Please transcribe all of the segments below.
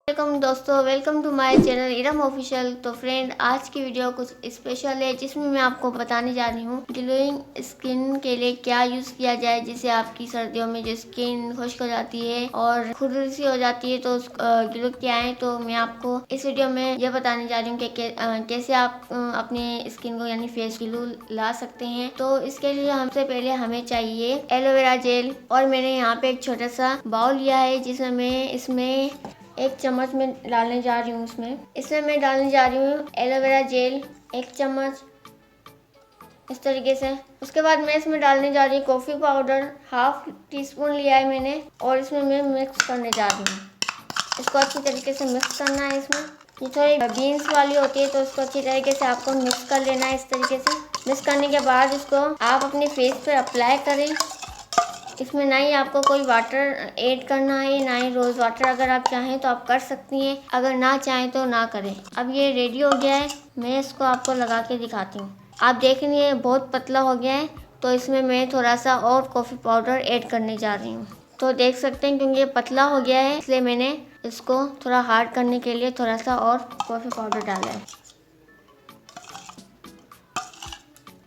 Welcome दोस्तों, welcome to my channel Iram official. तो friend, आज की वीडियो कुछ स्पेशल है जिसमें मैं आपको बताने जा रही हूँ ग्लोइंग स्किन के लिए क्या यूज़ किया जाए जिससे आपकी सर्दियों में जो स्किन खुश्क हो जाती है और खुरदरी हो जाती है तो ग्लो क्या है। तो मैं आपको इस वीडियो में यह बताने जा रही हूँ कि कैसे आप अपने स्किन को यानी फेस ग्लो ला सकते हैं। तो इसके लिए हमसे पहले हमें चाहिए एलोवेरा जेल, और मैंने यहाँ पे एक छोटा सा बाउल लिया है जिसमें मैं इसमें 1 चम्मच में डालने जा रही हूँ। इसमें मैं डालने जा रही हूँ एलोवेरा जेल 1 चम्मच, इस तरीके से। उसके बाद मैं इसमें डालने जा रही हूँ coffee powder, half tea spoon लिया है मैंने, और इसमें मैं मिक्स करने जा रही हूँ। इसको अच्छी तरीके से मिक्स करना है। इसमें ये थोड़ी बीन्स वाली होती है तो इसको अच्छी तरीके से आपको मिक्स कर लेना है। इस तरीके से मिक्स करने के बाद इसको आप अपने फेस पर अप्लाई करें। इसमें ना ही आपको कोई वाटर ऐड करना है, ना ही रोज़ वाटर। अगर आप चाहें तो आप कर सकती हैं, अगर ना चाहें तो ना करें। अब ये रेडी हो गया है, मैं इसको आपको लगा के दिखाती हूँ। आप देख रही हैं बहुत पतला हो गया है, तो इसमें मैं थोड़ा सा और कॉफ़ी पाउडर ऐड करने जा रही हूँ। तो देख सकते हैं क्योंकि ये पतला हो गया है इसलिए मैंने इसको थोड़ा हार्ड करने के लिए थोड़ा सा और कॉफ़ी पाउडर डाला है।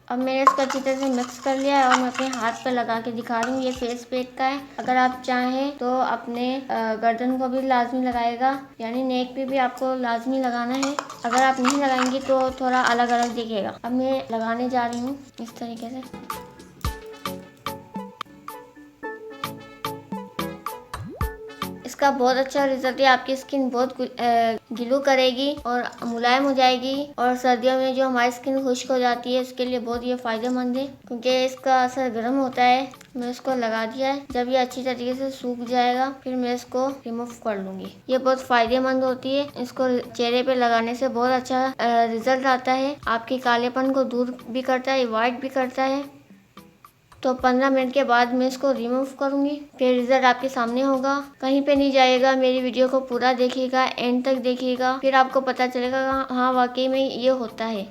अब मैंने इसको अच्छी तरह से मिक्स कर लिया है और मैं अपने हाथ पे लगा के दिखा रही हूँ। ये फेस पैक का है, अगर आप चाहें तो अपने गर्दन को भी लाजमी लगाएगा, यानी नेक पे भी आपको लाजमी लगाना है। अगर आप नहीं लगाएंगी तो थोड़ा अलग अलग दिखेगा। अब मैं लगाने जा रही हूँ इस तरीके से। इसका बहुत अच्छा रिजल्ट है, आपकी स्किन बहुत ग्लो करेगी और मुलायम हो जाएगी। और सर्दियों में जो हमारी स्किन खुश्क हो जाती है उसके लिए बहुत ये फायदेमंद है क्योंकि इसका असर गर्म होता है। मैं इसको लगा दिया है, जब ये अच्छी तरीके से सूख जाएगा फिर मैं इसको रिमूव कर लूंगी। ये बहुत फायदेमंद होती है, इसको चेहरे पे लगाने से बहुत अच्छा रिजल्ट आता है। आपके कालेपन को दूर भी करता है, वाइट भी करता है। तो 15 मिनट के बाद मैं इसको रिमूव करूंगी, फिर रिजल्ट आपके सामने होगा। कहीं पे नहीं जाएगा, मेरी वीडियो को पूरा देखिएगा, एंड तक देखिएगा, फिर आपको पता चलेगा हाँ वाकई में ये होता है।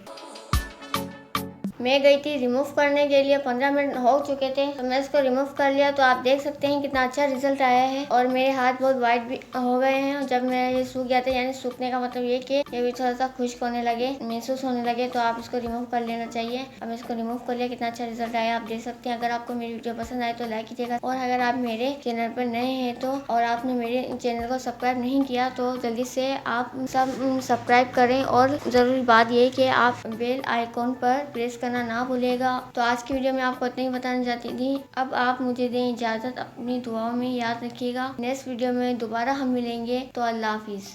मैं गई थी रिमूव करने के लिए, 15 मिनट हो चुके थे तो मैं इसको रिमूव कर लिया। तो आप देख सकते हैं कितना अच्छा रिजल्ट आया है और मेरे हाथ बहुत वाइट भी हो गए हैं। जब मैं ये सूख गया था, यानी सूखने का मतलब ये कि ये भी थोड़ा सा खुश्क होने लगे, महसूस होने लगे, तो आप इसको रिमूव कर लेना चाहिए। अब इसको रिमूव कर लिया, कितना अच्छा रिजल्ट आया आप देख सकते हैं। अगर आपको मेरी वीडियो पसंद आए तो लाइक कीजिएगा, और अगर आप मेरे चैनल पर नए हैं तो और आपने मेरे चैनल को सब्सक्राइब नहीं किया तो जल्दी से आप सब सब्सक्राइब करें। और जरूरी बात ये कि आप बेल आइकॉन पर प्रेस करना ना भूलेगा। तो आज की वीडियो में आपको इतना ही बताना चाहती थी। अब आप मुझे दें इजाज़त, अपनी दुआओं में याद रखिएगा। नेक्स्ट वीडियो में दोबारा हम मिलेंगे, तो अल्लाह हाफिज़।